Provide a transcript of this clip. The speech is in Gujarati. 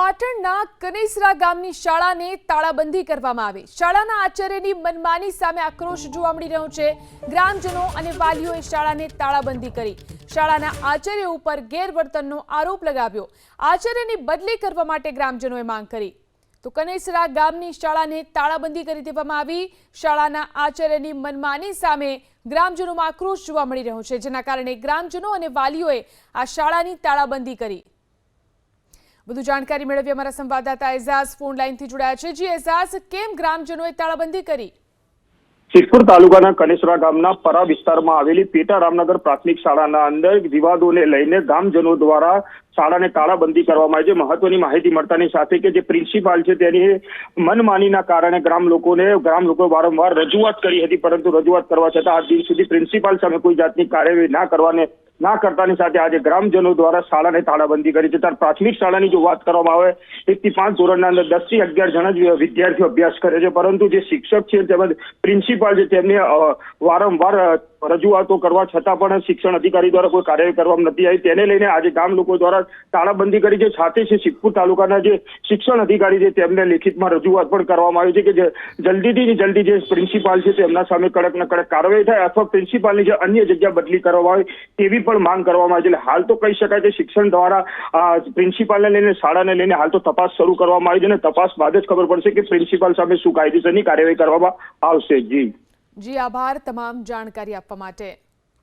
પાટણના કનેસરા ગામની શાળાને તાળાબંધી કરવામાં આવી। શાળાના આચાર્યની મનમાની સામે આક્રોશ જોવા મળી રહ્યો છે। ગ્રામજનો અને વાલીઓએ શાળાને તાળાબંધી કરી શાળાના આચાર્ય ઉપર ગેરવર્તનનો આરોપ લગાવ્યો। આચાર્યની બદલી કરવા માટે ગ્રામજનોએ માંગ કરી તો કનેસરા ગામની શાળાને તાળાબંધી કરી દેવામાં આવી। શાળાના આચાર્યની મનમાની સામે ગ્રામજનોમાં આક્રોશ જોવા મળી રહ્યો છે, જેના કારણે ગ્રામજનો અને વાલીઓએ આ શાળાની તાળાબંધી કરી। વધુ જાણકારી મેળવી અમારા સંવાદદાતા એઝાઝ ફોન લાઈનથી જોડાયા છે। જી એઝાઝ, કેમ ગ્રામજનોએ તાળાબંધી કરી? સિદ્ધપુર તાલુકાના કનેસરા ગામના પરા વિસ્તારમાં આવેલી પેટા રામનગર પ્રાથમિક શાળાના અંદર વિવાદોને લઈને ગામજનો દ્વારા શાળાને તાળાબંધી કરવામાં આવી છે। મહત્વની માહિતી મળતાની સાથે કે જે પ્રિન્સિપાલ છે તેની મનમાનીના કારણે ગ્રામ લોકો વારંવાર રજૂઆત કરી હતી, પરંતુ રજૂઆત કરવા છતાં આજ દિન સુધી પ્રિન્સિપાલ સામે કોઈ જાતની કાર્યવાહી ના કરતાની સાથે આજે ગ્રામજનો દ્વારા શાળાને તાળાબંધી કરી છે। ત્યારે પ્રાથમિક શાળાની જો વાત કરવામાં આવે 1 થી 5 ધોરણના અંદર 10 થી 11 જણા જ વિદ્યાર્થીઓ અભ્યાસ કરે છે, પરંતુ જે શિક્ષક છે તેમજ પ્રિન્સિપાલ છે તેમને વારંવાર રજૂઆતો કરવા છતાં પણ શિક્ષણ અધિકારી દ્વારા કોઈ કાર્યવાહી કરવામાં નથી આવી। તેને લઈને આજે ગામ લોકો દ્વારા તાળાબંધી કરી છે। સાથે છે સિદ્ધપુર તાલુકાના જે શિક્ષણ અધિકારી છે તેમને લેખિતમાં રજૂઆત પણ કરવામાં આવી છે કે જે જલ્દીથી જલ્દી જે પ્રિન્સિપાલ છે તેમના સામે કડક ને કડક કાર્યવાહી થાય અથવા પ્રિન્સિપાલની જે અન્ય જગ્યા બદલી કરવામાં આવે તેવી પણ માંગ કરવામાં આવી છે। હાલ તો કહી શકાય કે શિક્ષણ દ્વારા પ્રિન્સિપાલને લઈને શાળાને લઈને હાલ તો તપાસ શરૂ કરવામાં આવી છે અને તપાસ બાદ જ ખબર પડશે કે પ્રિન્સિપાલ સામે શું કાયદેસરની કાર્યવાહી કરવામાં આવશે। જી આભાર તમામ જાણકારી આપવા માટે।